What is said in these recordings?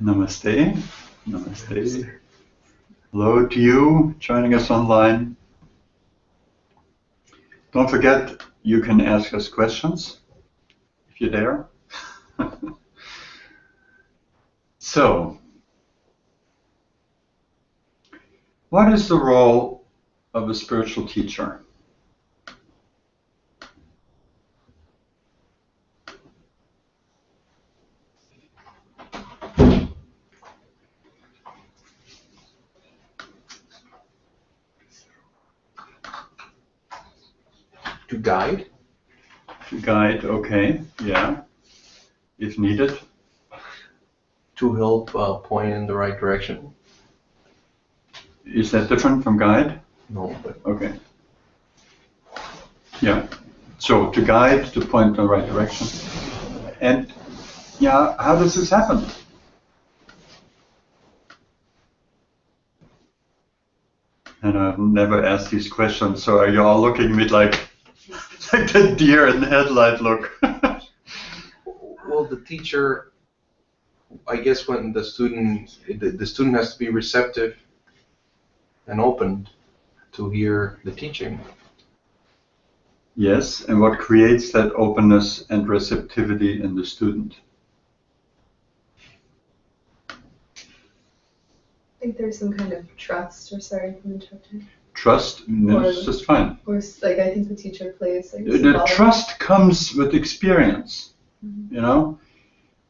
Namaste. Namaste. Hello to you joining us online. Don't forget, you can ask us questions if you're there. So, what is the role of a spiritual teacher? To guide? To guide, okay, yeah, if needed. To help point in the right direction? Is that different from guide? No, but okay. Yeah, so to guide, to point in the right direction. And yeah, how does this happen? And I've never asked these questions, so are you all looking at me like the deer in the headlight look? well, the teacher, I guess, when the student has to be receptive and open to hear the teaching. Yes, and what creates that openness and receptivity in the student? I think there's some kind of trust, or sorry for interrupting. Trust, it's just fine. Or like I think the teacher plays like the trust comes with experience, you know?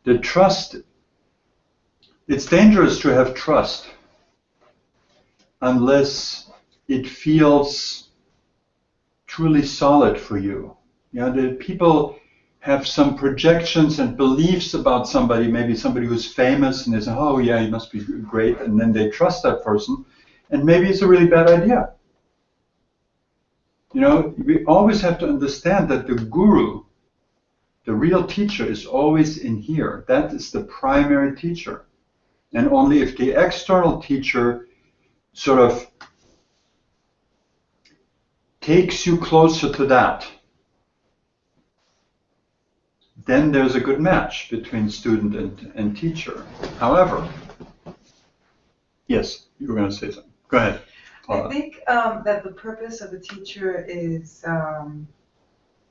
The trust, it's dangerous to have trust unless it feels truly solid for you. You know, the people have some projections and beliefs about somebody, maybe somebody who's famous, and they say, oh yeah, he must be great, and then they trust that person, and maybe it's a really bad idea. You know, we always have to understand that the guru, the real teacher, is always in here. That is the primary teacher. And only if the external teacher sort of takes you closer to that, then there's a good match between student and teacher. However, yes, you were going to say something. Go ahead. I think that the purpose of the teacher is,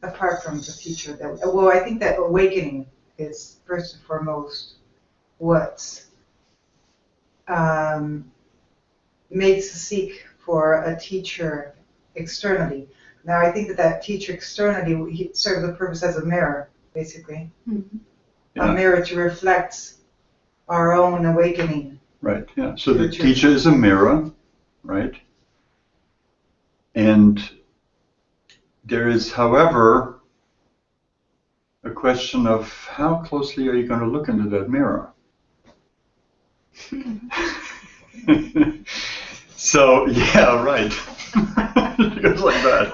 apart from the teacher, well, I think that awakening is first and foremost what makes us seek for a teacher externally. Now, I think that teacher externally serves the purpose as a mirror, basically. Mm-hmm. Yeah. A mirror to reflect our own awakening. Right, yeah. So the teacher is a mirror, right? And there is, however, a question of how closely are you going to look into that mirror? So, yeah, right. It goes like that.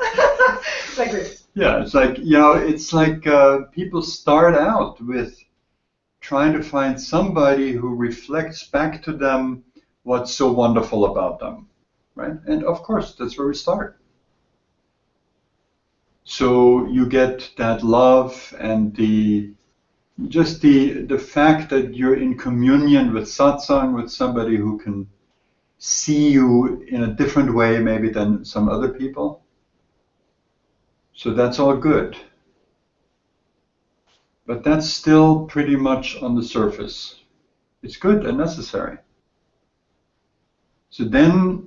Like this. Yeah, it's like, you know, it's like people start out with trying to find somebody who reflects back to them what's so wonderful about them, right? And of course, that's where we start. So you get that love and the fact that you're in communion with Satsang, with somebody who can see you in a different way maybe than some other people. So that's all good. But that's still pretty much on the surface. It's good and necessary. So then,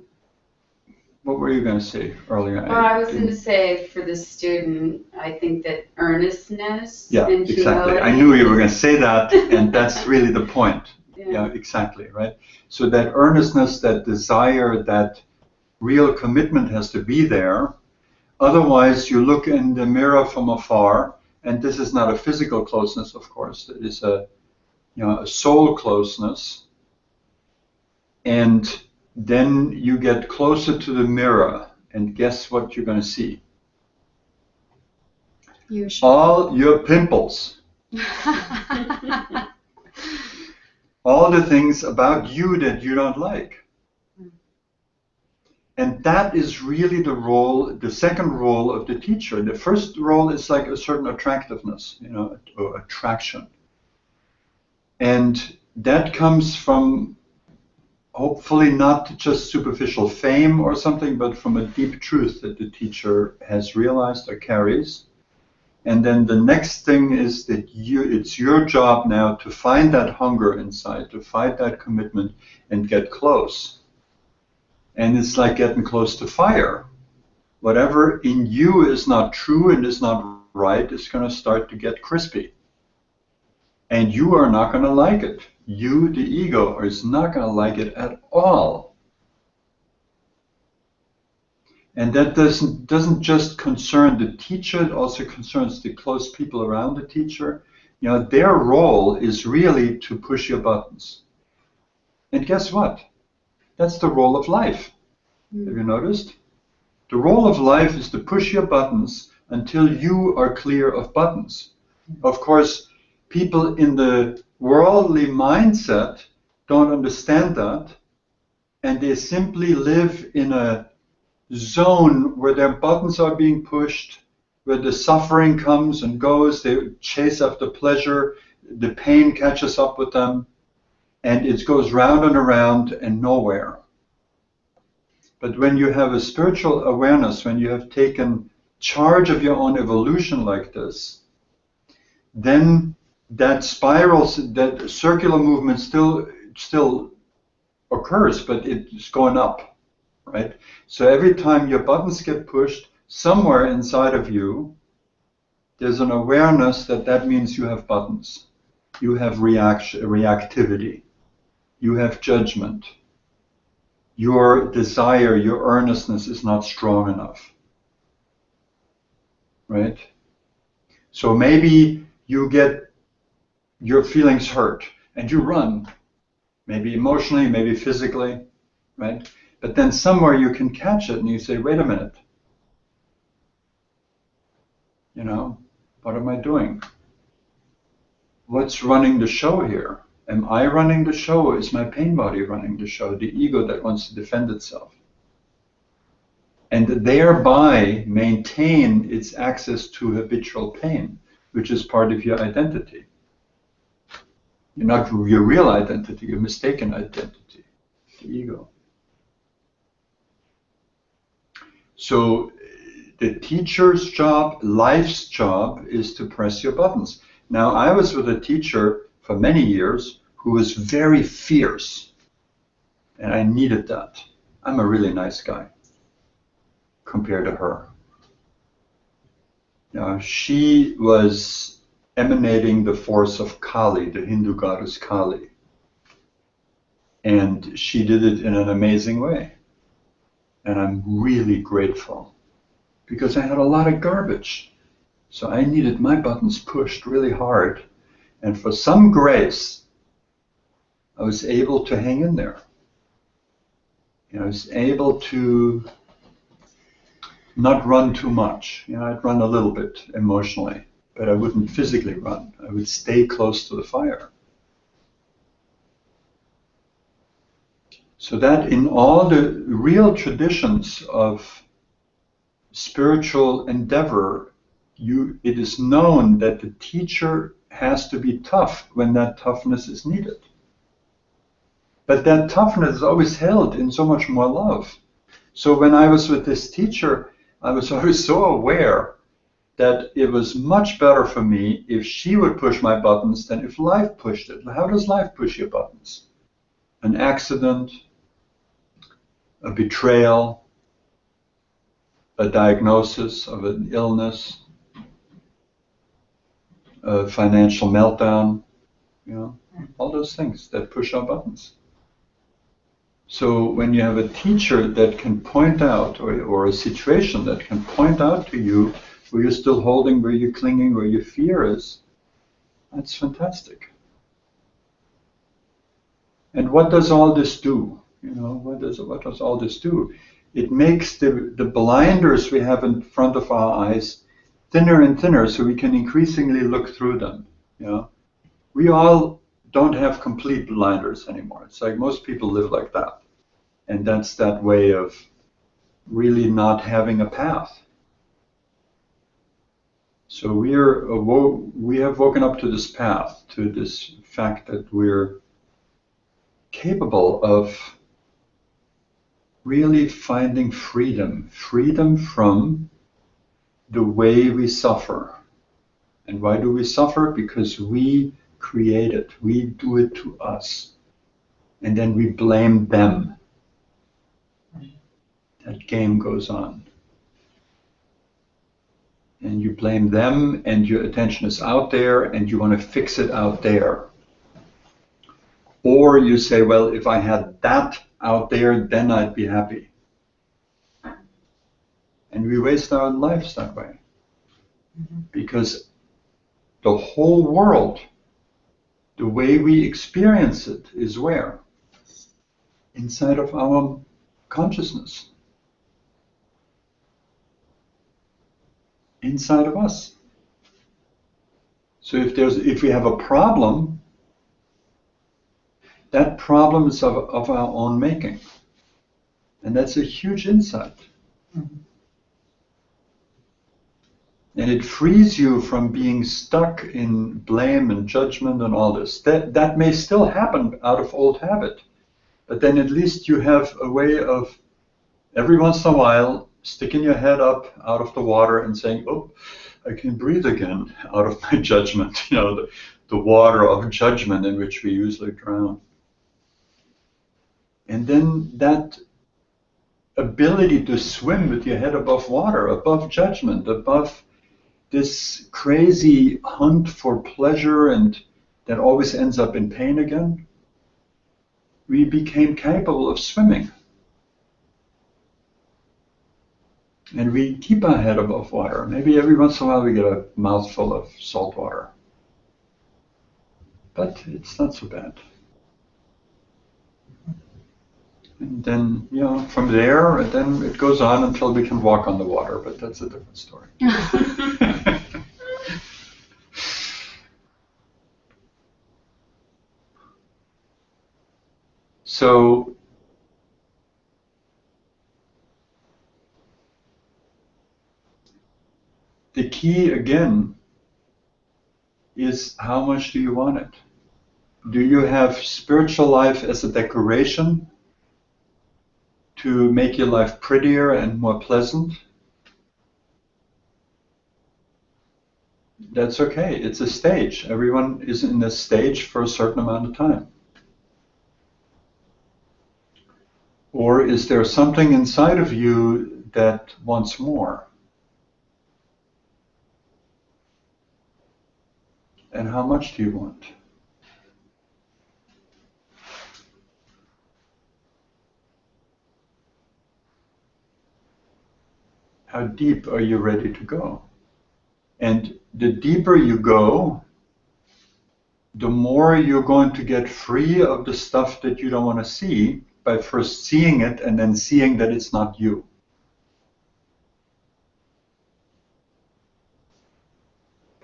what were you going to say earlier? Well, I was going to say for the student, I think that earnestness and humility. Exactly. I knew you were going to say that, and that's really the point. Yeah, exactly, right? So that earnestness, that desire, that real commitment has to be there. Otherwise, you look in the mirror from afar, and this is not a physical closeness, of course. It is a soul closeness. And then you get closer to the mirror, and guess what you're going to see? All your pimples. All the things about you that you don't like. And that is really the role, the second role of the teacher. The first role is like a certain attractiveness, or attraction. And that comes from hopefully not just superficial fame or something, but from a deep truth that the teacher has realized or carries. And then the next thing is that it's your job now to find that hunger inside, to find that commitment and get close. And it's like getting close to fire. Whatever in you is not true and is not right is going to start to get crispy. And you are not going to like it. You, the ego, is not going to like it at all. And that doesn't just concern the teacher, it also concerns the close people around the teacher. You know, their role is really to push your buttons. And guess what? That's the role of life. Have you noticed? The role of life is to push your buttons until you are clear of buttons. Of course, people in the worldly mindset don't understand that, and they simply live in a zone where their buttons are being pushed, where the suffering comes and goes, they chase after pleasure, the pain catches up with them, and it goes round and around and nowhere. But when you have a spiritual awareness, when you have taken charge of your own evolution like this, then that spiral, that circular movement still occurs, but it's going up, right? So every time your buttons get pushed, somewhere inside of you, there's an awareness that that means you have buttons. You have reactivity. You have judgment. Your desire, your earnestness is not strong enough, right? So maybe you get your feelings hurt and you run, maybe emotionally, maybe physically, right? But then somewhere you can catch it and you say, wait a minute, you know, what am I doing? What's running the show here? Am I running the show, or is my pain body running the show, the ego that wants to defend itself? And thereby maintain its access to habitual pain, which is part of your identity. You're not your real identity, your mistaken identity, the ego. So the teacher's job, life's job, is to press your buttons. Now, I was with a teacher for many years who was very fierce, and I needed that. I'm a really nice guy compared to her. Now, she was emanating the force of Kali, the Hindu goddess Kali. And she did it in an amazing way. And I'm really grateful because I had a lot of garbage. So I needed my buttons pushed really hard. And for some grace, I was able to hang in there. You know, I was able to not run too much. You know, I'd run a little bit emotionally, but I wouldn't physically run. I would stay close to the fire. So that in all the real traditions of spiritual endeavor, it is known that the teacher has to be tough when that toughness is needed. But that toughness is always held in so much more love. So when I was with this teacher, I was always so aware that it was much better for me if she would push my buttons than if life pushed it. How does life push your buttons? An accident, a betrayal, a diagnosis of an illness, a financial meltdown, you know, all those things that push our buttons. So when you have a teacher that can point out, or a situation that can point out to you where you're still holding, where you're clinging, where your fear is, that's fantastic. And what does all this do? You know, what does all this do? It makes the blinders we have in front of our eyes thinner and thinner, so we can increasingly look through them. You know, we all don't have complete blinders anymore. It's like most people live like that, and that's that way of really not having a path. So we have woken up to this path, to this fact that we're capable of really finding freedom from the way we suffer. And why do we suffer? Because we create it. We do it to us. And then we blame them. That game goes on. And you blame them, and your attention is out there, and you want to fix it out there. Or you say, well, if I had that out there, then I'd be happy. And we waste our lives that way. Because the whole world, the way we experience it, is where? Inside of our consciousness. Inside of us. So if we have a problem, that problem is of our own making. And that's a huge insight. And it frees you from being stuck in blame and judgment and all this. That may still happen out of old habit. But then at least you have a way of, every once in a while, sticking your head up out of the water and saying, oh, I can breathe again out of my judgment. The water of judgment in which we usually drown. And then that ability to swim with your head above water, above judgment, above this crazy hunt for pleasure and that always ends up in pain again, we became capable of swimming. And we keep our head above water. Maybe every once in a while we get a mouthful of salt water. But it's not so bad. And then, from there, and then it goes on until we can walk on the water, but that's a different story. So, the key, again, is how much do you want it? Do you have spiritual life as a decoration to make your life prettier and more pleasant? That's okay. It's a stage. Everyone is in this stage for a certain amount of time. Or is there something inside of you that wants more? And how much do you want? How deep are you ready to go? And the deeper you go, the more you're going to get free of the stuff that you don't want to see by first seeing it and then seeing that it's not you.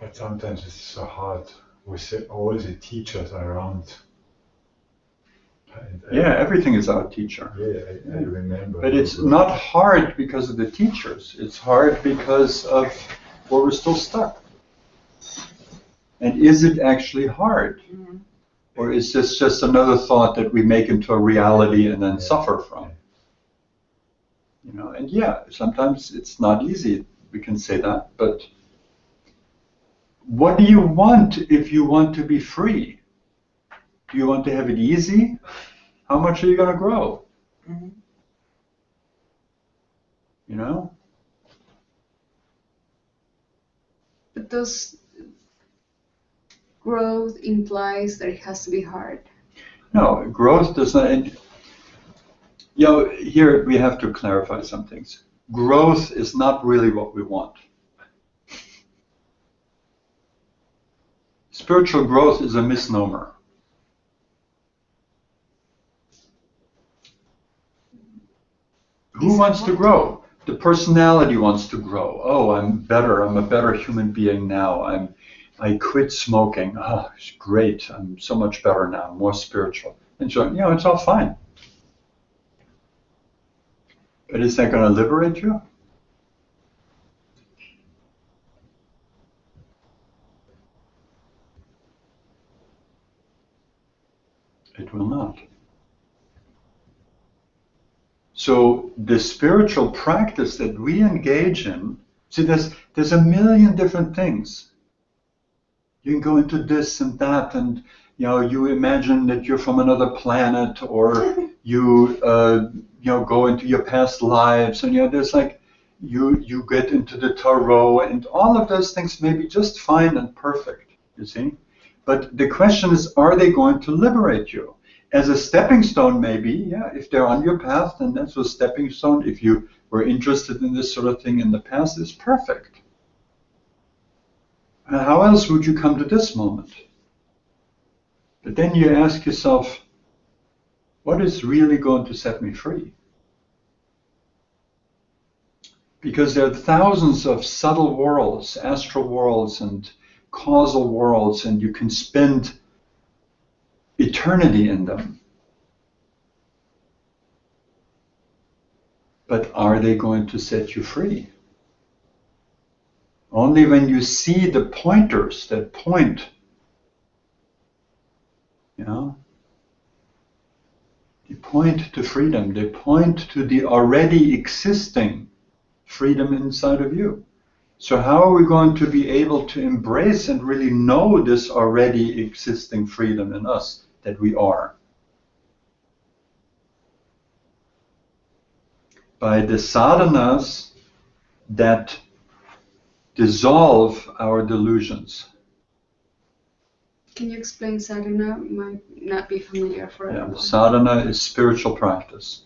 But sometimes it's so hard with all the teachers around. Yeah, everything is our teacher. Yeah, I remember. But it's not hard because of the teachers. It's hard because of where we're still stuck. And is it actually hard? Mm-hmm. Or is this just another thought that we make into a reality and then suffer from? And sometimes it's not easy. We can say that. But what do you want if you want to be free? Do you want to have it easy? How much are you going to grow? Mm-hmm. But those growth implies that it has to be hard. No, growth does not. And, here we have to clarify some things. Growth is not really what we want. Spiritual growth is a misnomer. Who wants to grow? The personality wants to grow. Oh, I'm better. I'm a better human being now. I quit smoking. Oh, it's great. I'm so much better now. I'm more spiritual. And so, it's all fine. But is that going to liberate you? It will not. So the spiritual practice that we engage in, see, there's a million different things. You can go into this and that, and you imagine that you're from another planet, or you go into your past lives, and there's like you get into the tarot, and all of those things may be just fine and perfect, you see. But the question is, are they going to liberate you? As a stepping stone, maybe, yeah, if they're on your path, then that's a stepping stone. If you were interested in this sort of thing in the past, it's perfect. How else would you come to this moment? But then you ask yourself, what is really going to set me free? Because there are thousands of subtle worlds, astral worlds and causal worlds, and you can spend eternity in them. But are they going to set you free? Only when you see the pointers that point, they point to freedom, they point to the already existing freedom inside of you. So how are we going to be able to embrace and really know this already existing freedom in us that we are? By the sadhanas that dissolve our delusions. Can you explain sadhana? Might not be familiar for everyone. Sadhana is spiritual practice,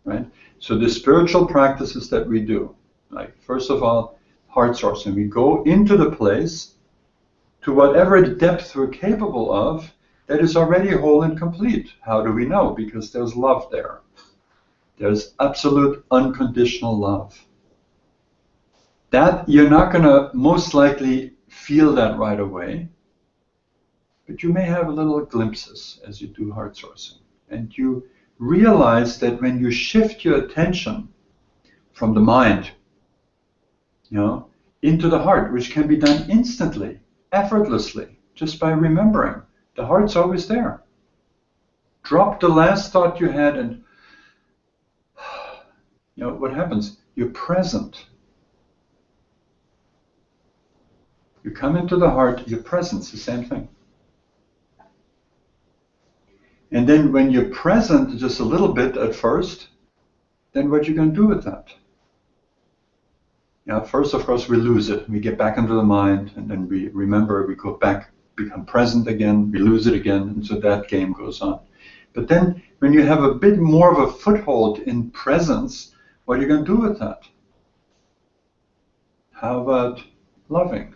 right? So the spiritual practices that we do, like first of all, heart sourcing. We go into the place to whatever depth we're capable of that is already whole and complete. How do we know? Because there's love there. There's absolute unconditional love. That you're not going to most likely feel that right away, but you may have little glimpses as you do heart sourcing. And you realize that when you shift your attention from the mind, into the heart, which can be done instantly, effortlessly, just by remembering. The heart's always there. Drop the last thought you had and what happens? You're present. You come into the heart, you're present, it's the same thing. And then when you're present just a little bit at first, then what are you going to do with that? First, of course, we lose it. We get back into the mind, and then we remember, we go back, become present again, we lose it again, and so that game goes on. But then when you have a bit more of a foothold in presence, what are you going to do with that? How about loving?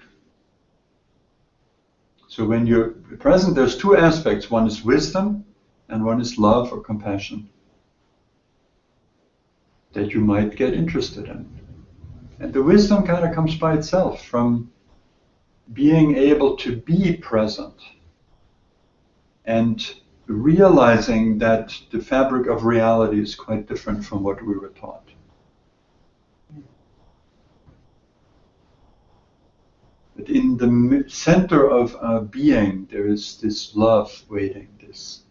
So when you're present, there's two aspects. One is wisdom, and one is love or compassion that you might get interested in. And the wisdom kind of comes by itself from being able to be present and realizing that the fabric of reality is quite different from what we were taught. But in the center of our being, there is this love waiting, this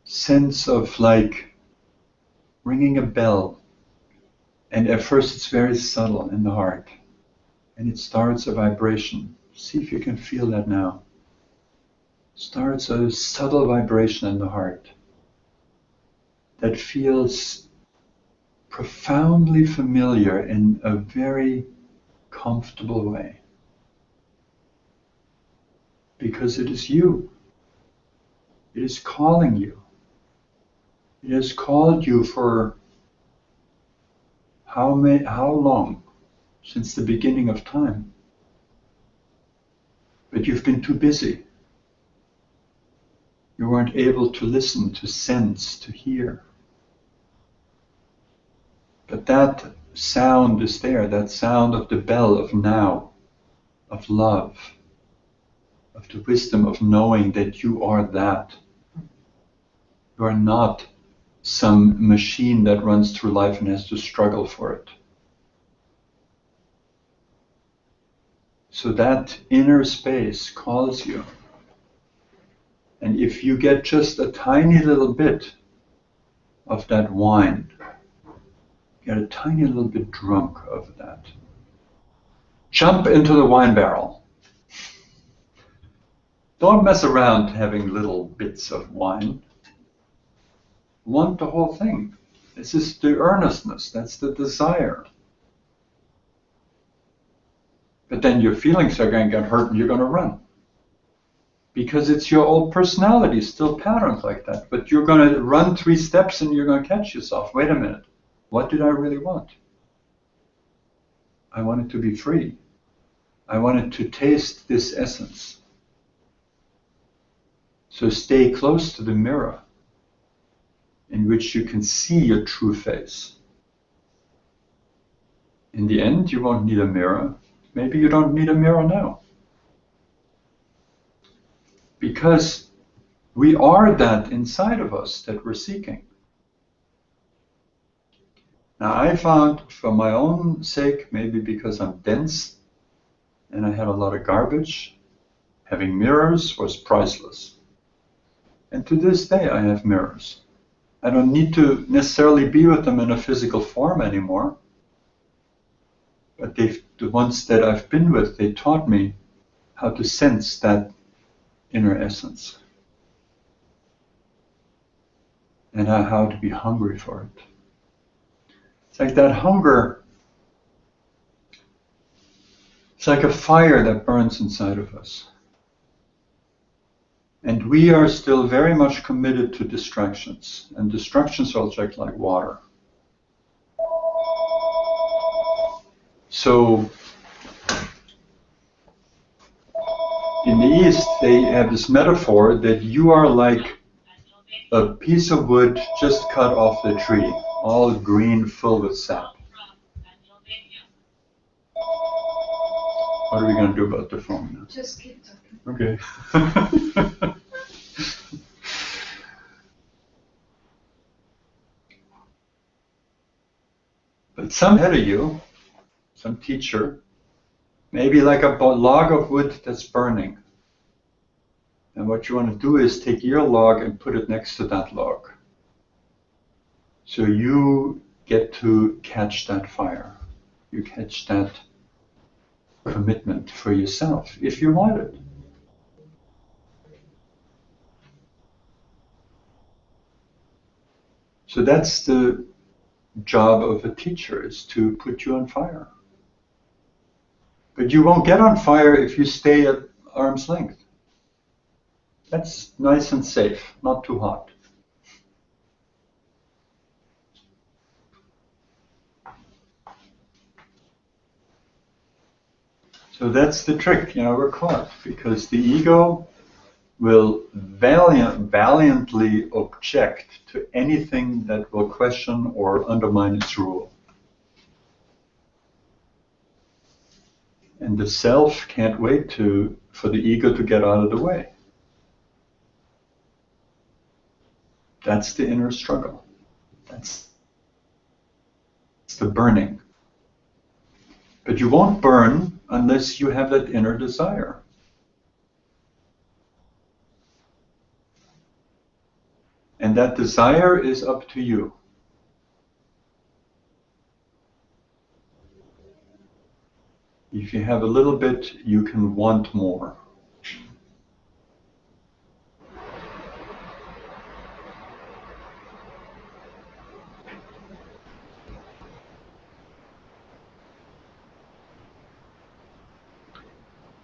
sense of like ringing a bell, and at first it's very subtle in the heart, and it starts a vibration. See if you can feel that now. Starts a subtle vibration in the heart that feels profoundly familiar in a very comfortable way, because it is you. It is calling you. It has called you for how long? Since the beginning of time. But you've been too busy. You weren't able to listen, to sense, to hear. But that sound is there, that sound of the bell of now, of love, of the wisdom of knowing that you are that. You are not some machine that runs through life and has to struggle for it. So that inner space calls you. And if you get just a tiny little bit of that wine, get a tiny little bit drunk of that, jump into the wine barrel. Don't mess around having little bits of wine. Want the whole thing. This is the earnestness, that's the desire. But then your feelings are going to get hurt and you're going to run. Because it's your old personality, still patterned like that. But you're going to run 3 steps and you're going to catch yourself. Wait a minute. What did I really want? I wanted to be free. I wanted to taste this essence. So stay close to the mirror in which you can see your true face. In the end, you won't need a mirror. Maybe you don't need a mirror now. Because we are that inside of us that we're seeking. Now I found for my own sake, maybe because I'm dense and I had a lot of garbage, having mirrors was priceless. And to this day I have mirrors. I don't need to necessarily be with them in a physical form anymore. But the ones that I've been with, they taught me how to sense that inner essence. And how to be hungry for it. It's like that hunger, it's like a fire that burns inside of us. And we are still very much committed to distractions. And distractions are like water. So, in the East, they have this metaphor that you are like a piece of wood just cut off the tree, all green, filled with sap. What are we going to do about the phone now? Just keep talking. Okay. But some ahead of you, some teacher, maybe like a log of wood that's burning. And what you want to do is take your log and put it next to that log. So you get to catch that fire. You catch that commitment for yourself, if you want it. So that's the job of a teacher, is to put you on fire. But you won't get on fire if you stay at arm's length. That's nice and safe, not too hot. So that's the trick, we're caught, because the ego will valiantly object to anything that will question or undermine its rule. And the self can't wait for the ego to get out of the way. That's the inner struggle. That's the burning. But you won't burn unless you have that inner desire. And that desire is up to you. If you have a little bit, you can want more.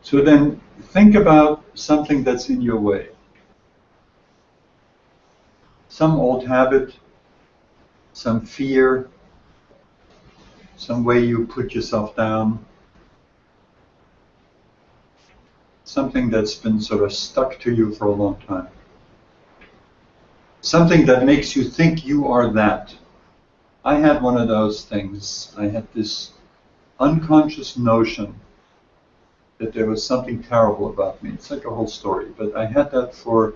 So then think about something that's in your way. Some old habit, some fear, some way you put yourself down, something that's been sort of stuck to you for a long time. Something that makes you think you are that. I had one of those things. I had this unconscious notion that there was something terrible about me. It's like a whole story, but I had that for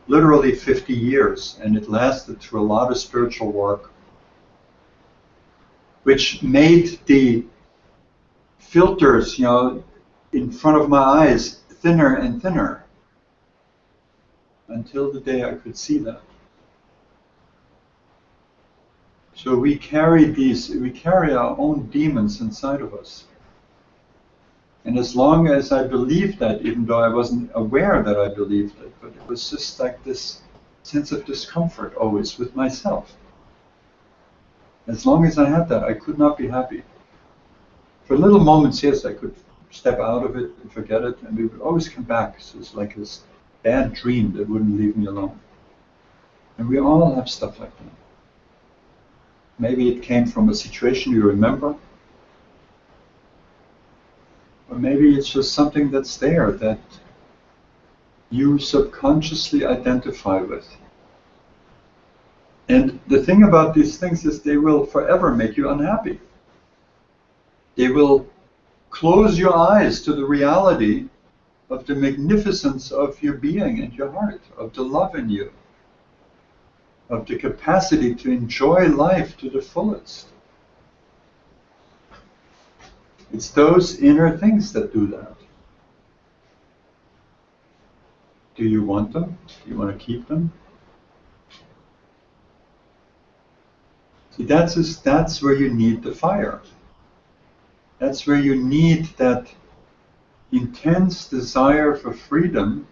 literally 50 years, and it lasted through a lot of spiritual work, which made the filters, in front of my eyes thinner and thinner. until the day I could see that. So we carry our own demons inside of us. And as long as I believed that, even though I wasn't aware that I believed it, but it was just like this sense of discomfort always with myself. As long as I had that, I could not be happy. For little moments, yes, I could step out of it and forget it, and we would always come back. So it's like this bad dream that wouldn't leave me alone. And we all have stuff like that. Maybe it came from a situation you remember, or maybe it's just something that's there that you subconsciously identify with. And the thing about these things is they will forever make you unhappy. They will close your eyes to the reality of the magnificence of your being and your heart, of the love in you, of the capacity to enjoy life to the fullest. It's those inner things that do that. Do you want them? Do you want to keep them? See, that's where you need the fire. That's where you need that intense desire for freedom,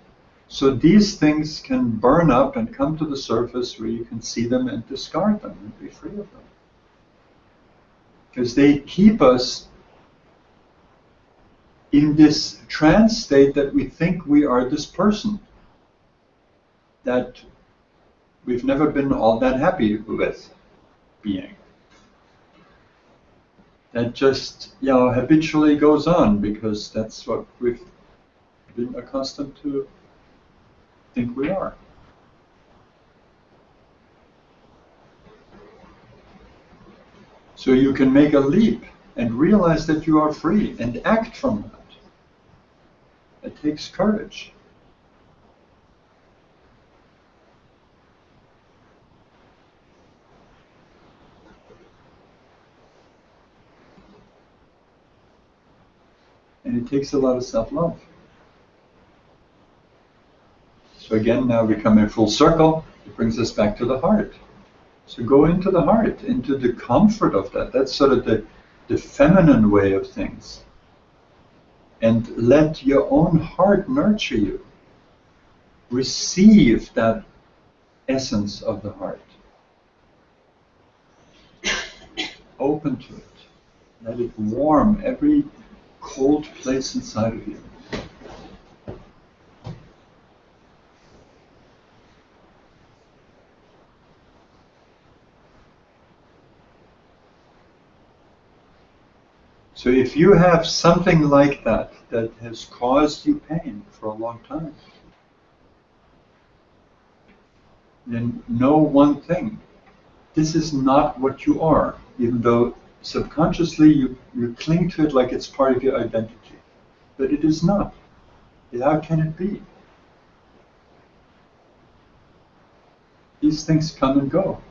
so these things can burn up and come to the surface where you can see them and discard them and be free of them. Because they keep us in this trance state that we think we are this person that we've never been all that happy with being. That just, habitually goes on because that's what we've been accustomed to think we are. So you can make a leap and realize that you are free and act from that. It takes courage. And it takes a lot of self-love. So again, now we come in full circle. It brings us back to the heart. So go into the heart, into the comfort of that. That's sort of the feminine way of things. And let your own heart nurture you. Receive that essence of the heart. Open to it. Let it warm every cold place inside of you. So if you have something like that that has caused you pain for a long time, then know one thing. This is not what you are, even though subconsciously you cling to it like it's part of your identity. But it is not. How can it be? These things come and go.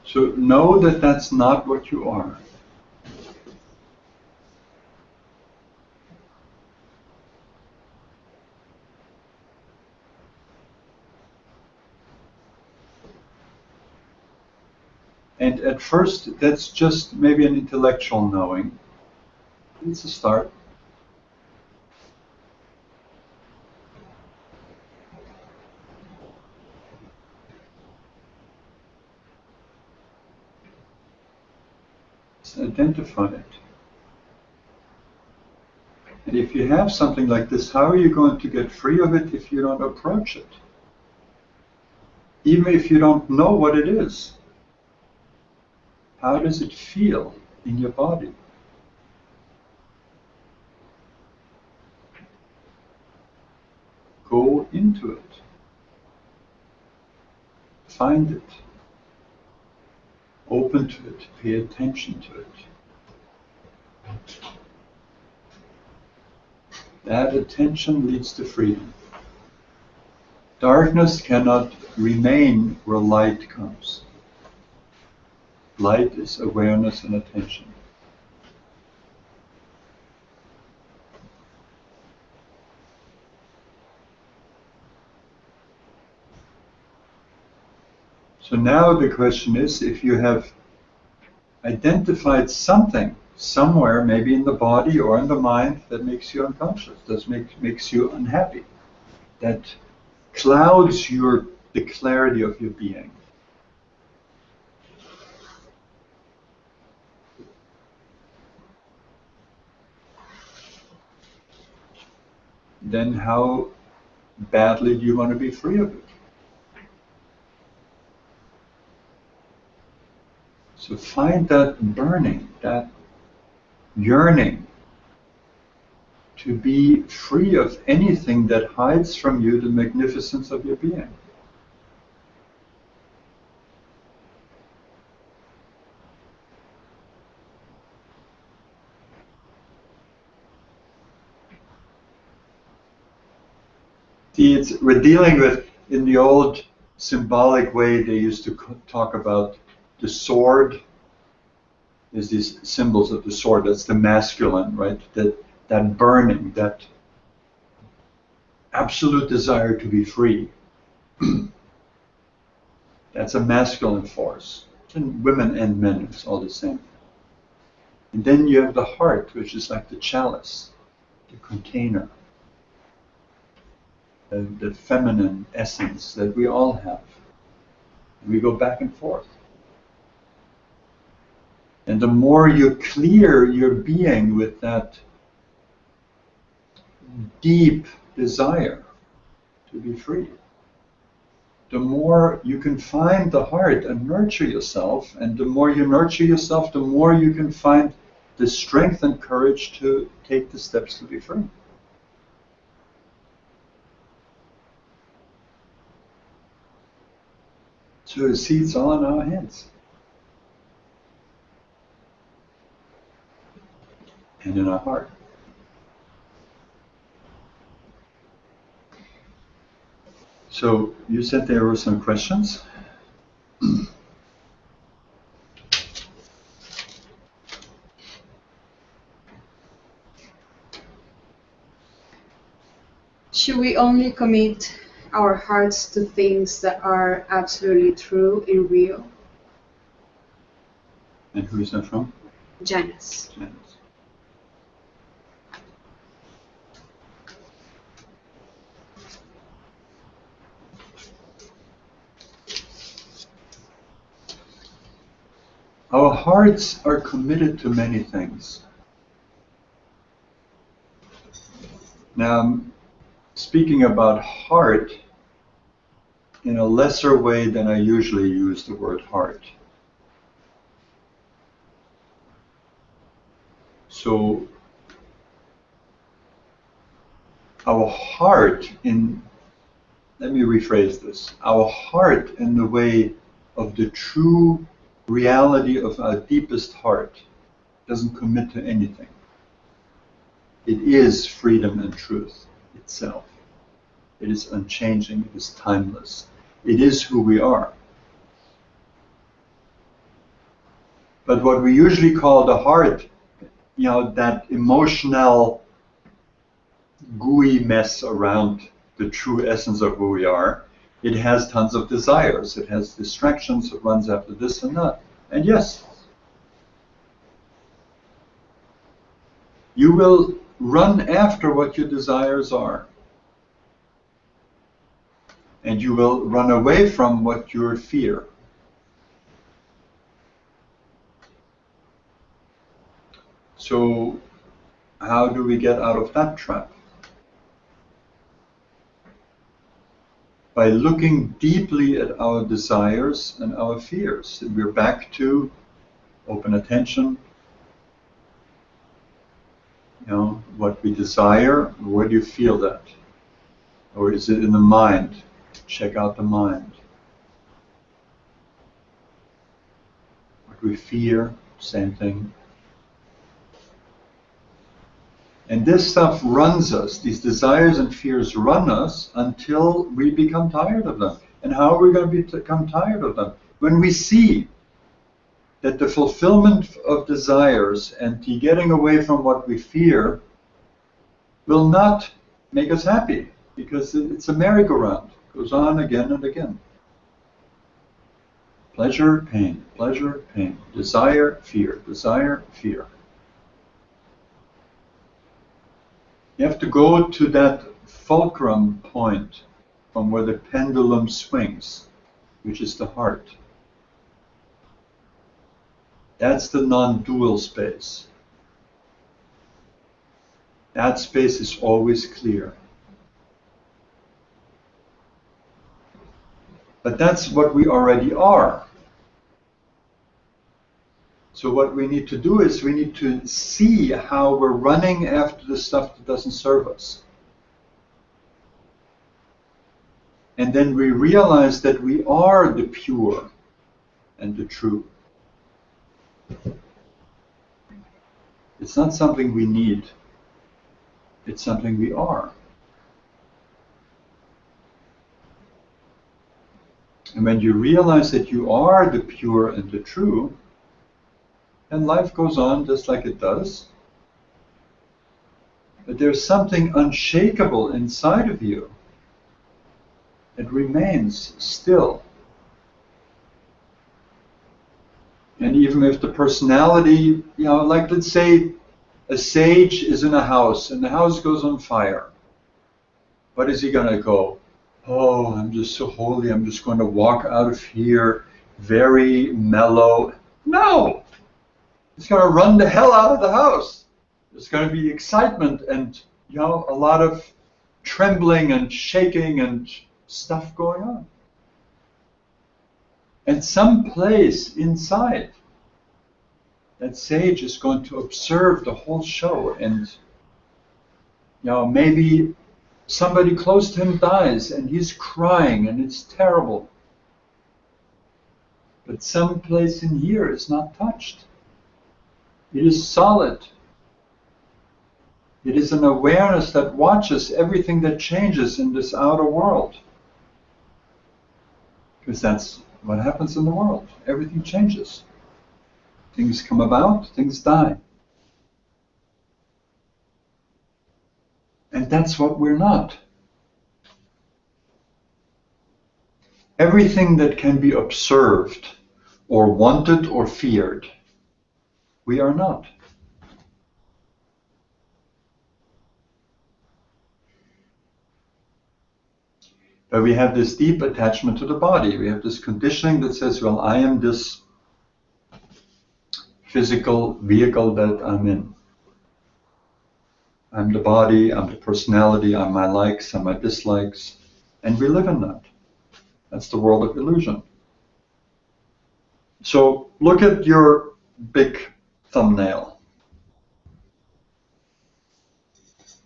So know that that's not what you are. And at first, that's just maybe an intellectual knowing. It's a start. Identify it. And if you have something like this, how are you going to get free of it if you don't approach it? Even if you don't know what it is. How does it feel in your body? Go into it. Find it. Open to it, pay attention to it. That attention leads to freedom. Darkness cannot remain where light comes. Light is awareness and attention. So now the question is, if you have identified something somewhere, maybe in the body or in the mind, that makes you unconscious, that makes you unhappy, that clouds the clarity of your being. Then how badly do you want to be free of it? So find that burning, that yearning to be free of anything that hides from you the magnificence of your being. See, we're dealing with, in the old symbolic way, they used to talk about the sword. There's these symbols of the sword. That's the masculine, right? That burning, that absolute desire to be free. That's a masculine force. And women and men, it's all the same. And then you have the heart, which is like the chalice, the container, the feminine essence that we all have. We go back and forth. And the more you clear your being with that deep desire to be free, the more you can find the heart and nurture yourself. And the more you nurture yourself, the more you can find the strength and courage to take the steps to be free. So you see, it's all in our hands. And in our heart. So you said there were some questions? Should we only commit our hearts to things that are absolutely true and real? And who is that from? Janice. Janice. Our hearts are committed to many things. Now, I'm speaking about heart in a lesser way than I usually use the word heart. So, our heart let me rephrase this, our heart in the way of the true reality of our deepest heart doesn't commit to anything. It is freedom and truth itself. It is unchanging, it is timeless. It is who we are. But what we usually call the heart, that emotional gooey mess around the true essence of who we are, it has tons of desires, it has distractions, it runs after this and that. And yes, you will run after what your desires are. And you will run away from what you fear. So, how do we get out of that trap? By looking deeply at our desires and our fears. And we're back to open attention. What we desire, where do you feel that? Or is it in the mind? Check out the mind. What we fear, same thing. And this stuff runs us, these desires and fears run us until we become tired of them. And how are we going to become tired of them? When we see that the fulfillment of desires and the getting away from what we fear will not make us happy, because it's a merry-go-round. It goes on again and again. Pleasure, pain, desire, fear, desire, fear. You have to go to that fulcrum point from where the pendulum swings, which is the heart. That's the non-dual space. That space is always clear. But that's what we already are. So what we need to do is we need to see how we're running after the stuff that doesn't serve us. And then we realize that we are the pure and the true. It's not something we need. It's something we are. And when you realize that you are the pure and the true, then life goes on just like it does. But there's something unshakable inside of you that remains still. And even if the personality, like let's say a sage is in a house and the house goes on fire, what is he going to go? Oh, I'm just so holy, I'm just going to walk out of here very mellow. No! He's going to run the hell out of the house. There's going to be excitement and, a lot of trembling and shaking and stuff going on. And some place inside, that sage is going to observe the whole show, and maybe somebody close to him dies and he's crying and it's terrible. But some place in here is not touched. It is solid. It is an awareness that watches everything that changes in this outer world. Because that's what happens in the world. Everything changes. Things come about, things die. And that's what we're not. Everything that can be observed, or wanted, or feared, we are not. But we have this deep attachment to the body. We have this conditioning that says, well, I am this physical vehicle that I'm in. I'm the body, I'm the personality, I'm my likes, I'm my dislikes, and we live in that. That's the world of illusion. So look at your big thumbnail.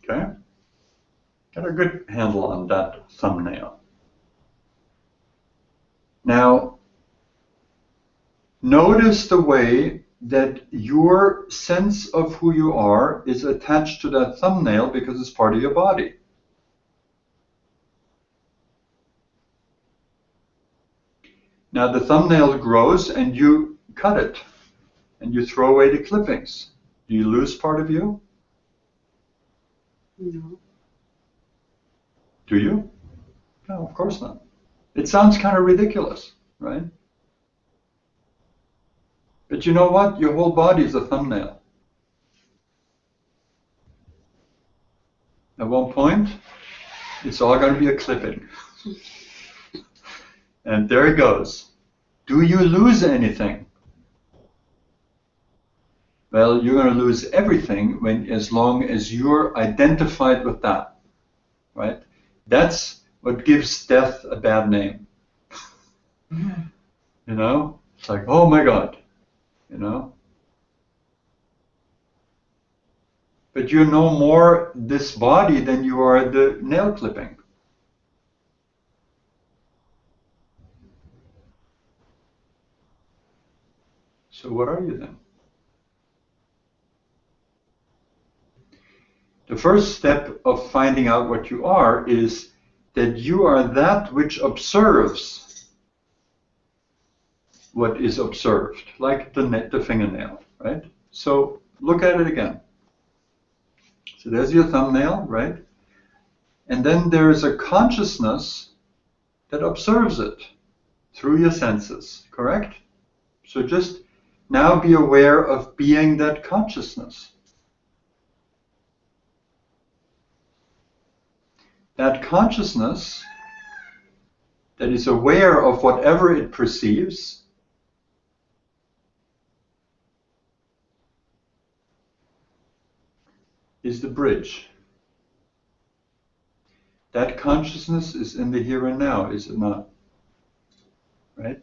Okay? Get a good handle on that thumbnail. Now, notice the way that your sense of who you are is attached to that thumbnail because it's part of your body. Now the thumbnail grows and you cut it and you throw away the clippings. Do you lose part of you? No. Do you? No, of course not. It sounds kind of ridiculous, right? But you know what? Your whole body is a thumbnail. At one point, it's all going to be a clipping. And there it goes. Do you lose anything? Well, you're going to lose everything as long as you're identified with that, right? That's what gives death a bad name. It's like, oh my God. But you're no more this body than you are the nail clipping. So what are you then? The first step of finding out what you are is that you are that which observes what is observed, like the fingernail, right? So look at it again. So there's your thumbnail, right? And then there is a consciousness that observes it through your senses, correct? So just now be aware of being that consciousness. That consciousness that is aware of whatever it perceives is the bridge. That consciousness is in the here and now, is it not? Right?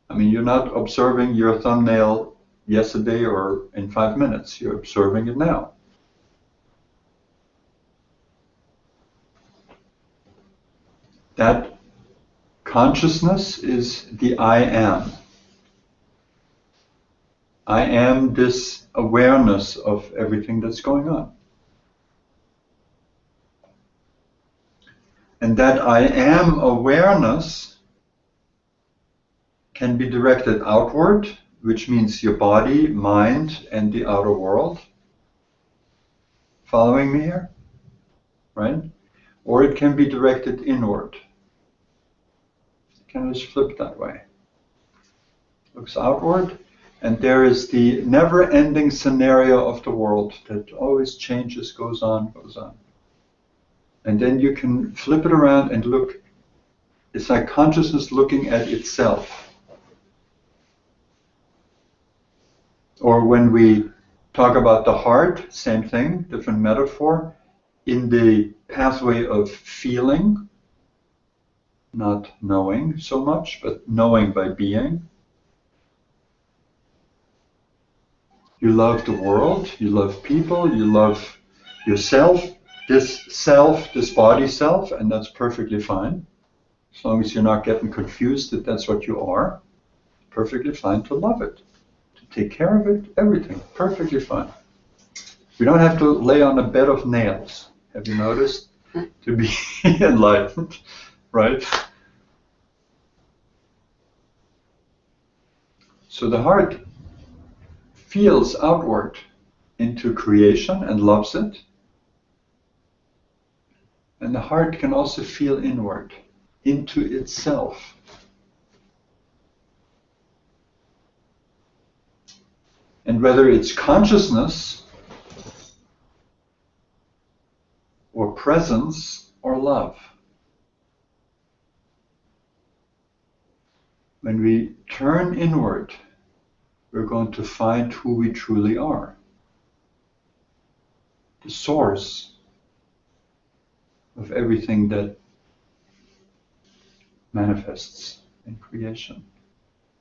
I mean, you're not observing your thumbnail yesterday or in 5 minutes. You're observing it now. That consciousness is the I am. I am this awareness of everything that's going on. And that I am awareness can be directed outward, which means your body, mind, and the outer world. Following me here? Right? Or it can be directed inward. It can just flip that way. Looks outward, and there is the never-ending scenario of the world that always changes, goes on, goes on. And then you can flip it around and look. It's like consciousness looking at itself. Or when we talk about the heart, same thing, different metaphor. In the pathway of feeling, not knowing so much, but knowing by being. You love the world, you love people, you love yourself, this body self, and that's perfectly fine. As long as you're not getting confused that that's what you are, perfectly fine to love it, to take care of it, everything, perfectly fine. We don't have to lay on a bed of nails, have you noticed, to be enlightened, right? So the heart feels outward into creation and loves it. And the heart can also feel inward into itself. And whether it's consciousness or presence or love. When we turn inward, we're going to find who we truly are. The source of everything that manifests in creation.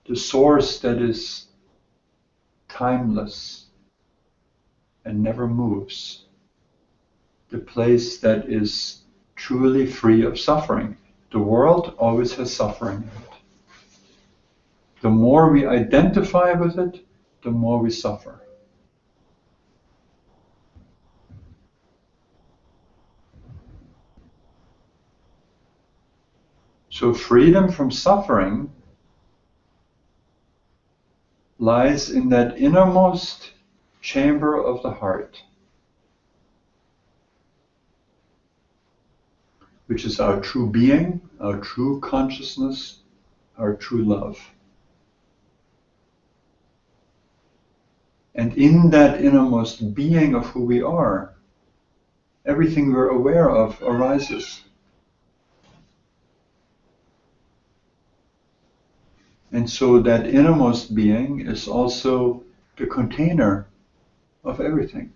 The source that is timeless and never moves. The place that is truly free of suffering. The world always has suffering in it. The more we identify with it, the more we suffer. So freedom from suffering lies in that innermost chamber of the heart, which is our true being, our true consciousness, our true love. And in that innermost being of who we are, everything we're aware of arises. And so that innermost being is also the container of everything.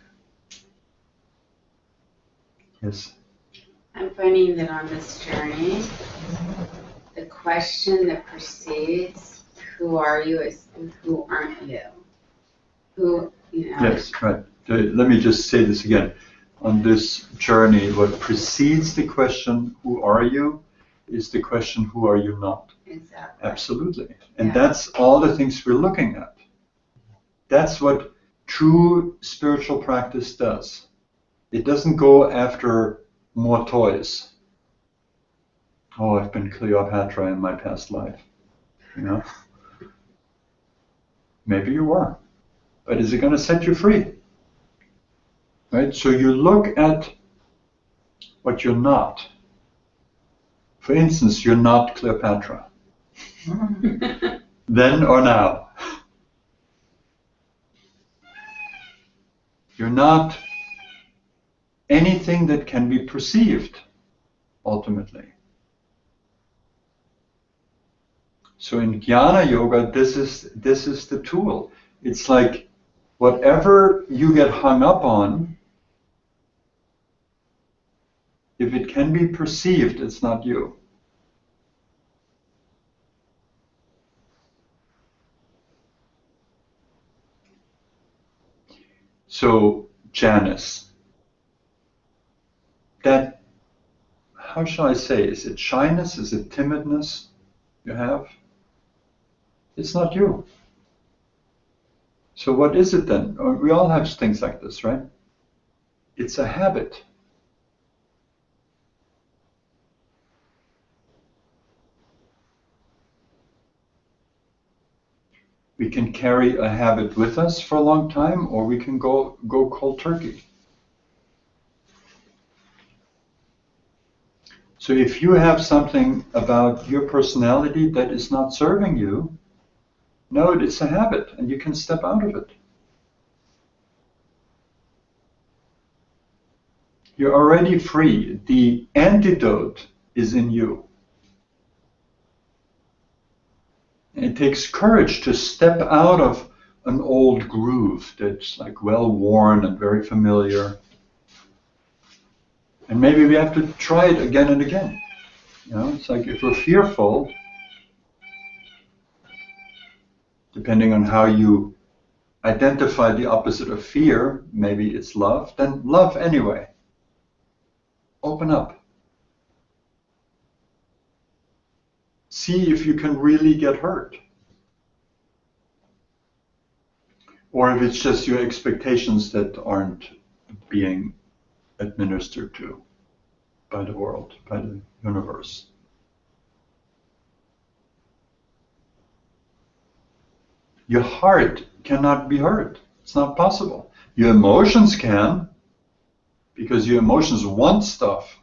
Yes? I'm finding that on this journey, the question that precedes, who are you, is who aren't you? Who, you know. Yes, right. Let me just say this again. On this journey, what precedes the question, who are you, is the question, who are you not? Exactly. Absolutely. And Yeah. that's all the things we're looking at. That's what true spiritual practice does. It doesn't go after more toys. Oh, I've been Cleopatra in my past life. you know. Maybe you are. But is it going to set you free? Right? So you look at what you're not. For instance, you're not Cleopatra. Then or now. You're not anything that can be perceived, ultimately. So in Jnana Yoga, this is the tool. It's like whatever you get hung up on, if it can be perceived, it's not you. So, Janice, that, how shall I say, is it shyness, is it timidness you have? It's not you. So what is it then? We all have things like this, right? It's a habit. We can carry a habit with us for a long time, or we can go cold turkey. So if you have something about your personality that is not serving you, know it's a habit, and you can step out of it. You're already free. The antidote is in you. And it takes courage to step out of an old groove that's like well worn and very familiar. And maybe we have to try it again and again. You know, it's like if we're fearful, depending on how you identify the opposite of fear, maybe it's love, then love anyway. Open up. See if you can really get hurt. Or if it's just your expectations that aren't being administered to by the world, by the universe. Your heart cannot be hurt. It's not possible. Your emotions can, because your emotions want stuff.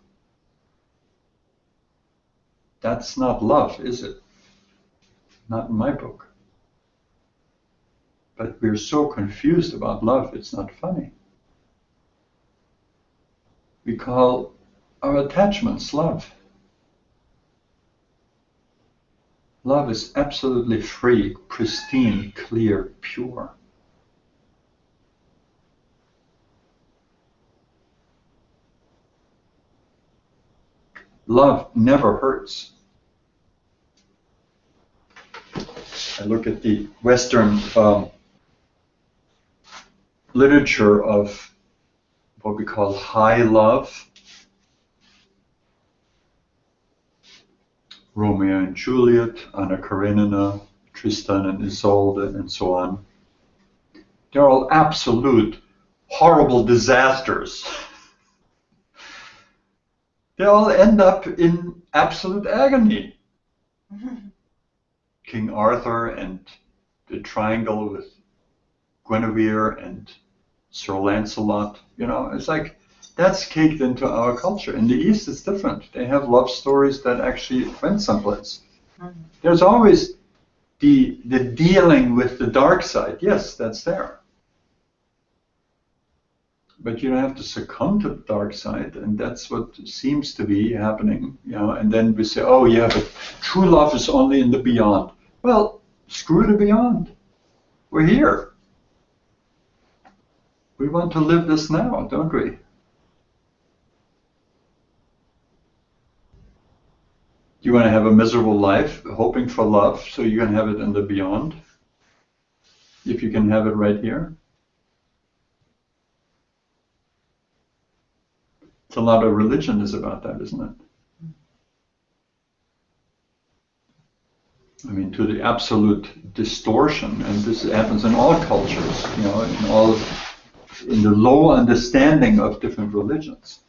That's not love, is it? Not in my book. But we're so confused about love, it's not funny. We call our attachments love. Love is absolutely free, pristine, clear, pure. Love never hurts. I look at the Western literature of what we call high love. Romeo and Juliet, Anna Karenina, Tristan and Isolde, and so on. They're all absolute horrible disasters. They all end up in absolute agony. King Arthur and the triangle with Guinevere and Sir Lancelot, you know, it's like that's caked into our culture. In the East, it's different. They have love stories that actually went someplace. There's always the dealing with the dark side. Yes, that's there. But you don't have to succumb to the dark side, and that's what seems to be happening, you know. And then we say, oh yeah, but true love is only in the beyond. Well, screw the beyond. We're here. We want to live this now, don't we? You want to have a miserable life, hoping for love, so you can have it in the beyond, if you can have it right here. It's a lot of religion is about that, isn't it? I mean, to the absolute distortion, and this happens in all cultures, you know, in the low understanding of different religions.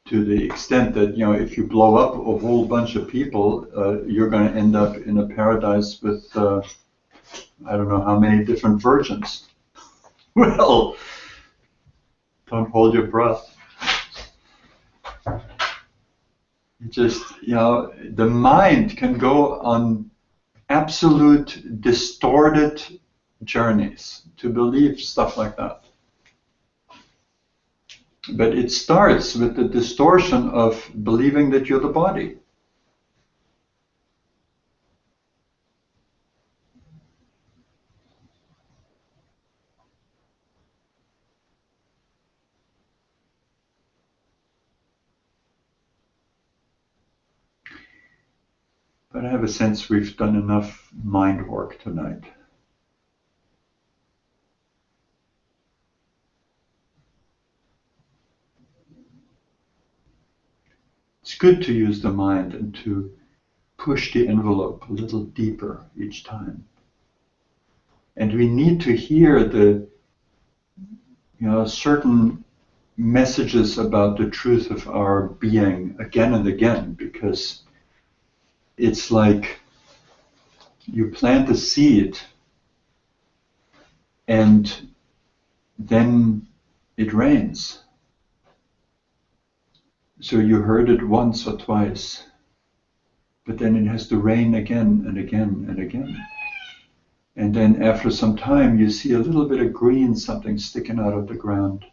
to the extent that, if you blow up a whole bunch of people, you're going to end up in a paradise with, I don't know how many different virgins. Well, don't hold your breath. Just, the mind can go on absolute distorted journeys to believe stuff like that. But it starts with the distortion of believing that you're the body. But I have a sense we've done enough mind work tonight. It's good to use the mind and to push the envelope a little deeper each time. And we need to hear the, certain messages about the truth of our being again and again, because it's like you plant a seed and then it rains. So you heard it once or twice, but then it has to rain again and again and again. And then after some time, you see a little bit of green, something sticking out of the ground.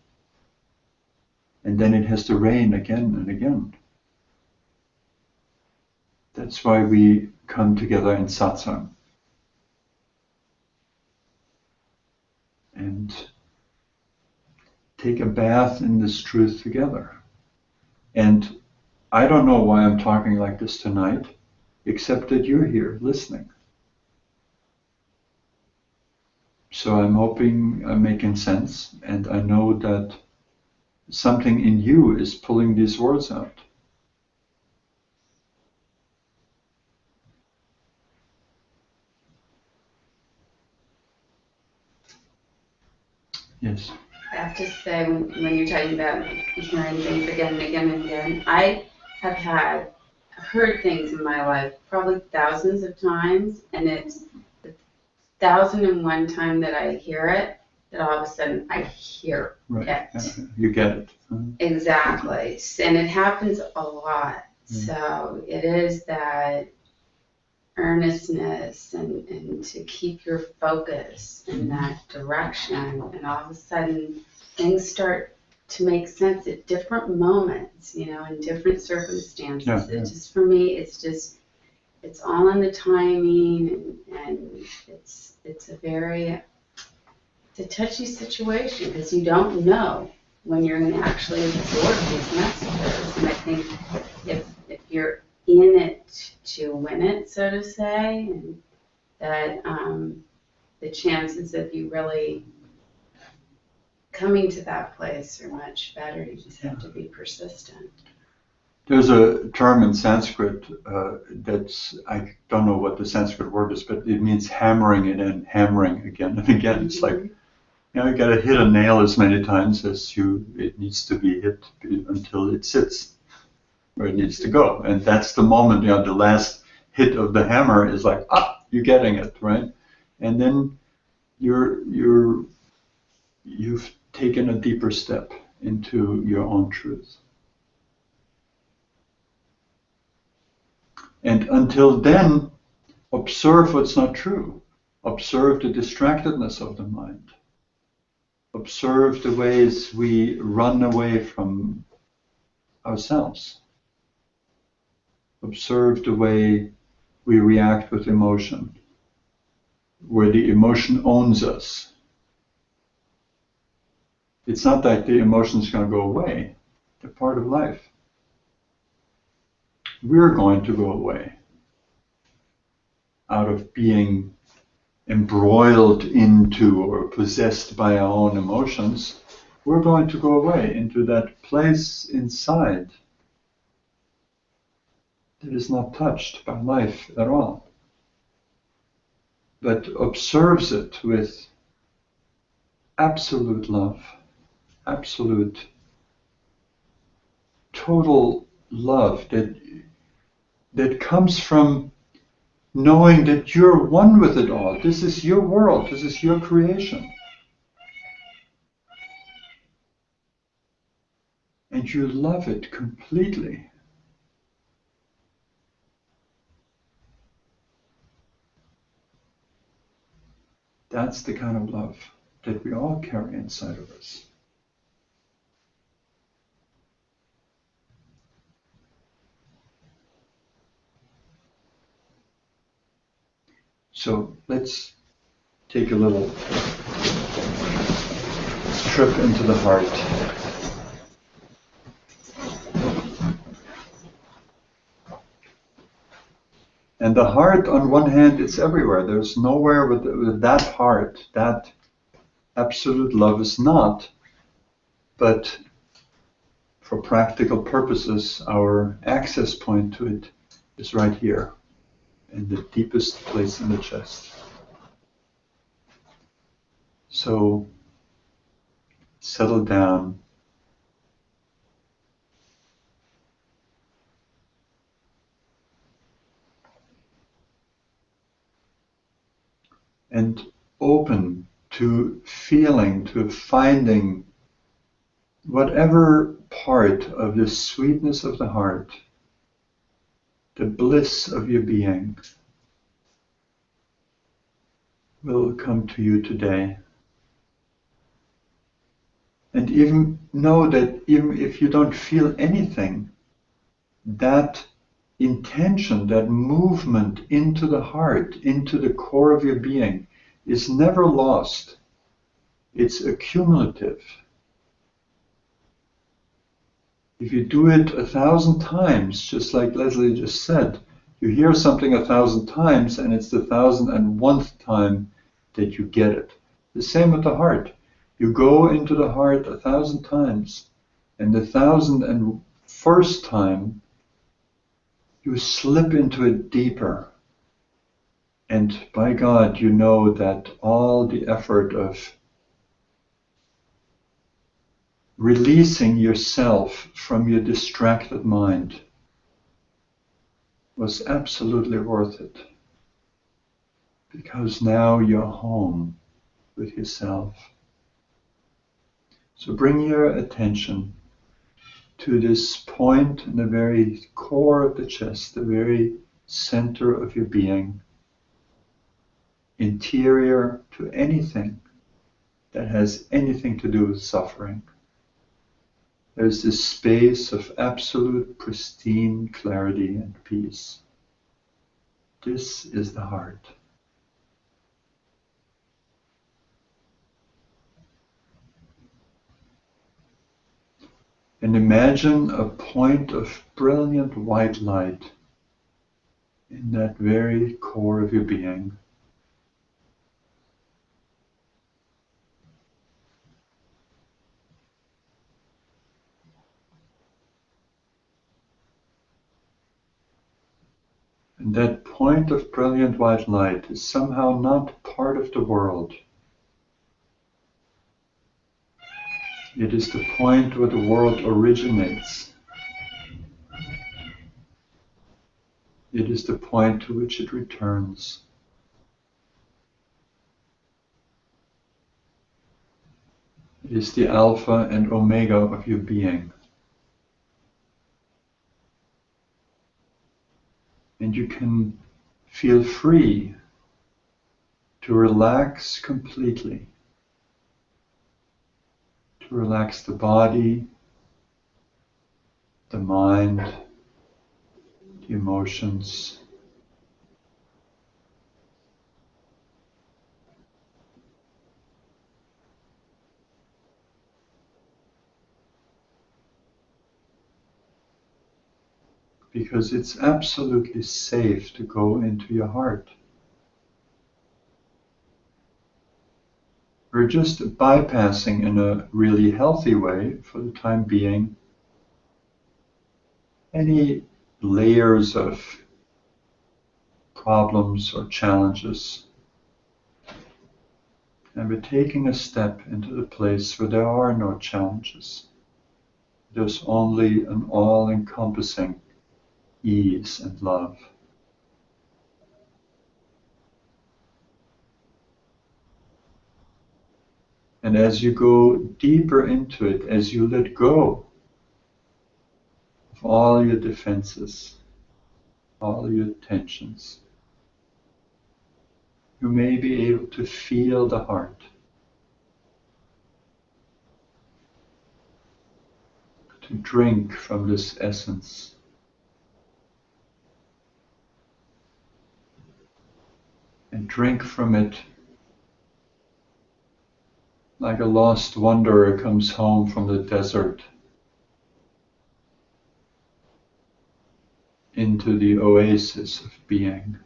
And then it has to rain again and again. That's why we come together in Satsang. And take a bath in this truth together. And I don't know why I'm talking like this tonight, except that you're here listening. So I'm hoping I'm making sense, and I know that something in you is pulling these words out. Yes. I have to say, when you're talking about hearing things again and again and again, I have heard things in my life probably thousands of times, and it's the 1001 time that I hear it, that all of a sudden I hear it. You get it. Exactly. And it happens a lot. So it is that earnestness and to keep your focus in that direction, and all of a sudden things start to make sense at different moments, in different circumstances. It just, for me, it's all in the timing, and it's a touchy situation, because you don't know when you're going to actually absorb these messages. And I think if you're in it to win it, so to say, and that the chances of you really coming to that place are much better. You just have to be persistent. There's a term in Sanskrit that's, I don't know what the Sanskrit word is, but it means hammering it in, hammering again and again. It's like, you got to hit a nail as many times as it needs to be hit until it sits where it needs to go. And that's the moment, the last hit of the hammer is like, you're getting it, right? And then you've taken a deeper step into your own truth. And until then, observe what's not true. Observe the distractedness of the mind. Observe the ways we run away from ourselves. Observe the way we react with emotion, where the emotion owns us. It's not that the emotion's going to go away. They're part of life. We're going to go away out of being embroiled into or possessed by our own emotions. We're going to go away into that place inside that is not touched by life at all, but observes it with absolute love, absolute total love that comes from knowing that you're one with it all. This is your world. This is your creation. And you love it completely. That's the kind of love that we all carry inside of us. So let's take a little trip into the heart. And the heart, on one hand, it's everywhere. There's nowhere with that heart, that absolute love is not. But for practical purposes, our access point to it is right here, in the deepest place in the chest. So settle down. And open to feeling, to finding whatever part of the sweetness of the heart, the bliss of your being, will come to you today. And even know that even if you don't feel anything, that intention, that movement into the heart, into the core of your being, is never lost. It's accumulative. If you do it 1,000 times, just like Leslie just said, you hear something 1,000 times and it's the 1,001th time that you get it. The same with the heart. You go into the heart 1,000 times, and the 1,001st time you slip into it deeper. And by God, you know that all the effort of releasing yourself from your distracted mind was absolutely worth it. Because now you're home with yourself. So bring your attention to this point in the very core of the chest, the very center of your being, interior to anything that has anything to do with suffering. There's this space of absolute pristine clarity and peace. This is the heart. And imagine a point of brilliant white light in that very core of your being. And that point of brilliant white light is somehow not part of the world. It is the point where the world originates. It is the point to which it returns. It is the Alpha and Omega of your being. And you can feel free to relax completely. To relax the body, the mind, the emotions. Because it's absolutely safe to go into your heart. We're just bypassing in a really healthy way, for the time being, any layers of problems or challenges. And we're taking a step into the place where there are no challenges. There's only an all-encompassing ease and love. And as you go deeper into it, as you let go of all your defenses, all your tensions, you may be able to feel the heart, to drink from this essence. And drink from it like a lost wanderer comes home from the desert into the oasis of being.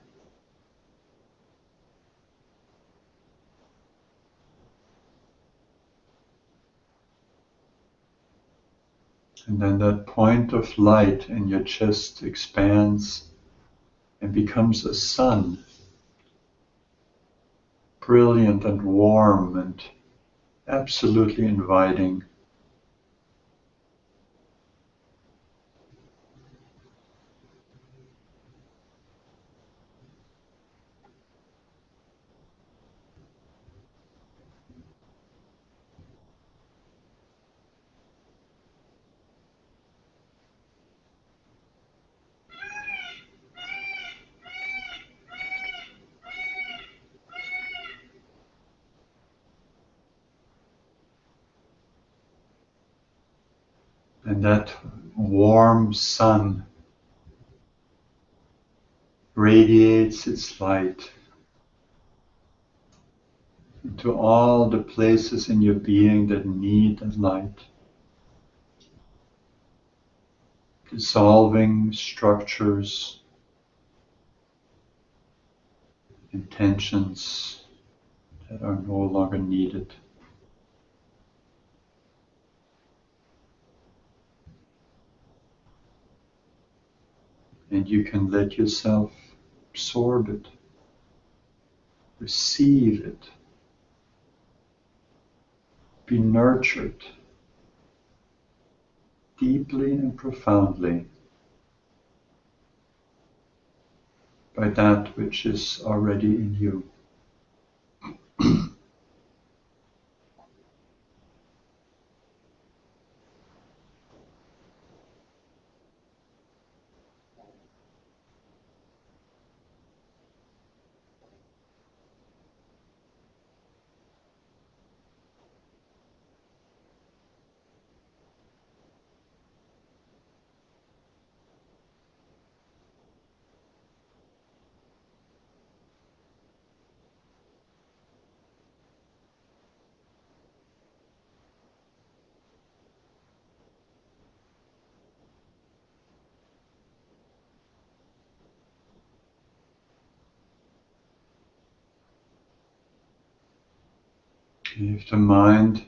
And then that point of light in your chest expands and becomes a sun, brilliant and warm and absolutely inviting. And that warm sun radiates its light into all the places in your being that need that light, dissolving structures, intentions that are no longer needed. And you can let yourself absorb it, receive it, be nurtured deeply and profoundly by that which is already in you. If the mind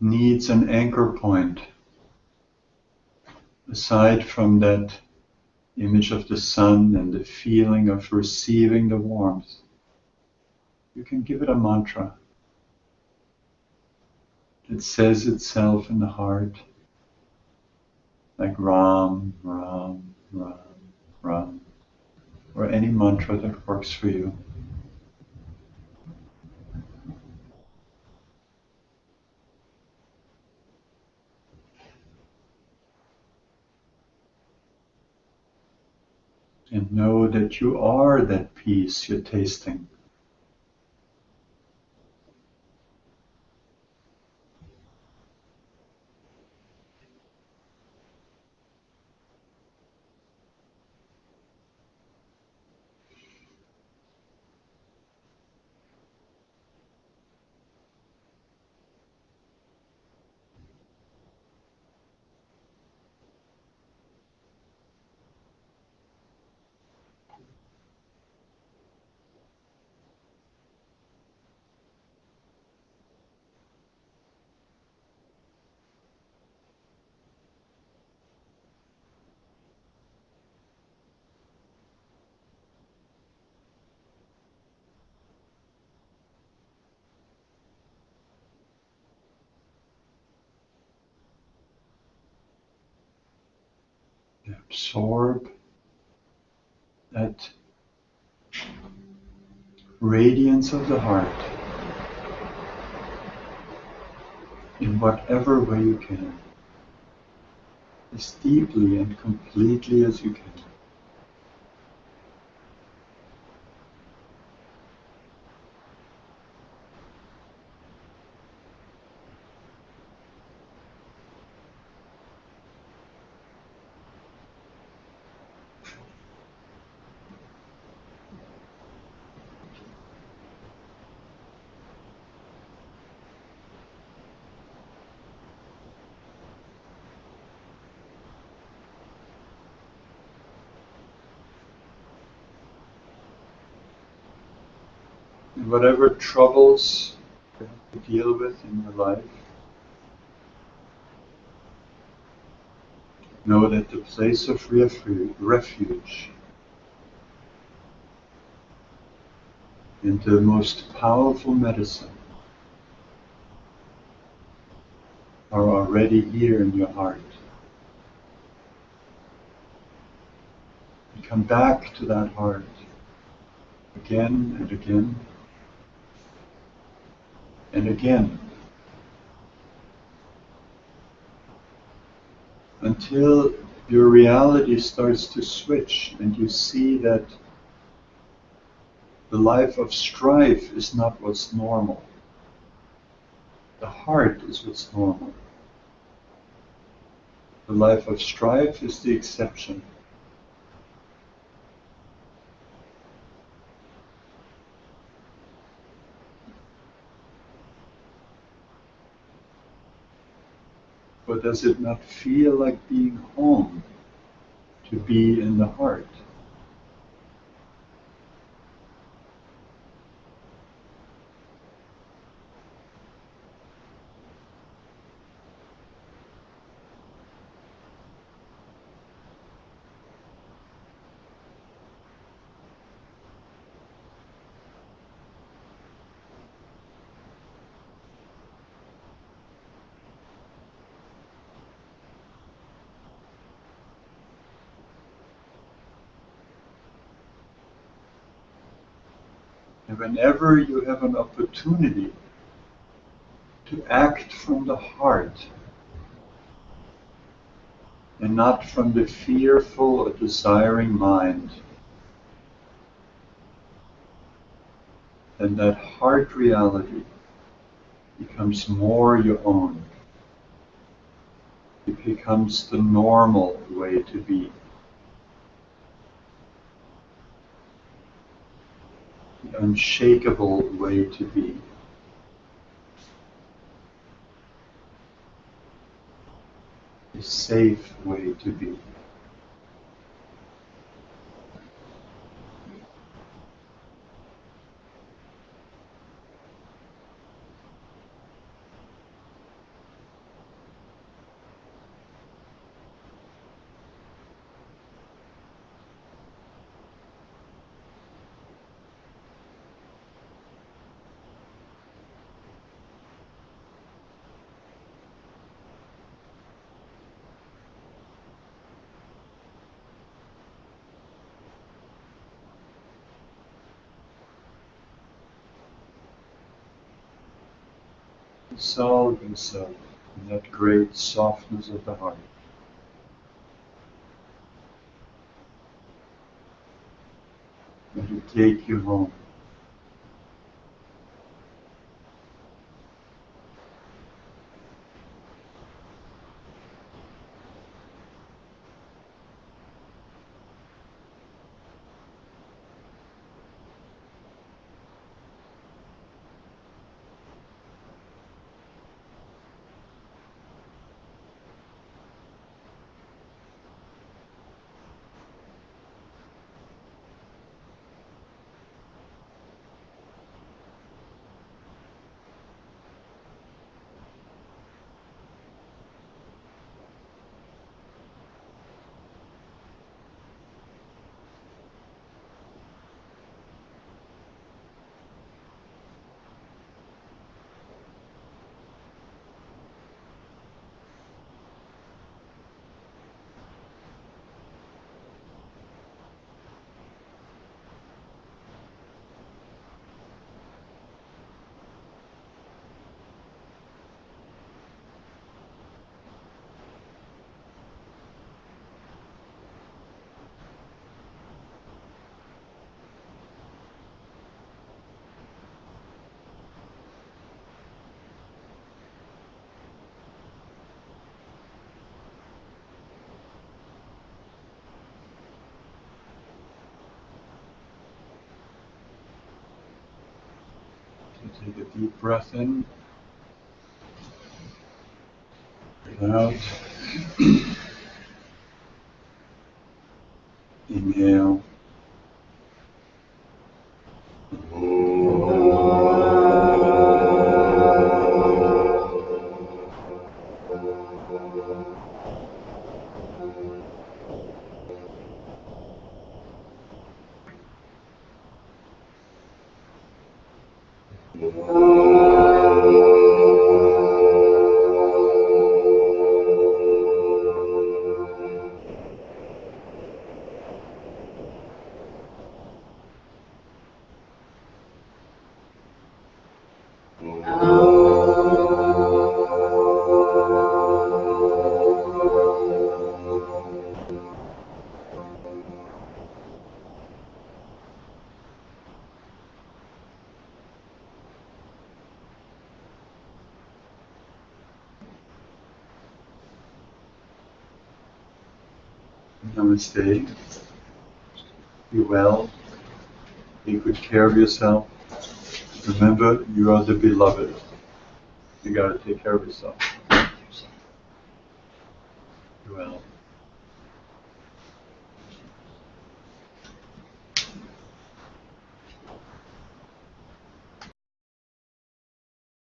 needs an anchor point, aside from that image of the sun and the feeling of receiving the warmth, you can give it a mantra that says itself in the heart, like Ram, Ram, Ram, Ram, or any mantra that works for you. And know that you are that peace you're tasting. Absorb that radiance of the heart in whatever way you can, as deeply and completely as you can. And whatever troubles you have to deal with in your life, know that the place of refuge and the most powerful medicine are already here in your heart. And come back to that heart again and again and again, until your reality starts to switch and you see that the life of strife is not what's normal. The heart is what's normal. The life of strife is the exception. But does it not feel like being home to be in the heart? And whenever you have an opportunity to act from the heart and not from the fearful or desiring mind, then that heart reality becomes more your own. It becomes the normal way to be. The unshakable way to be. The safe way to be. Dissolve yourself in that great softness of the heart. Let it take you home. Take a deep breath in. Breathe out. Inhale. Namaste. Be well. Take good care of yourself. Remember, you are the beloved. You gotta take care of yourself.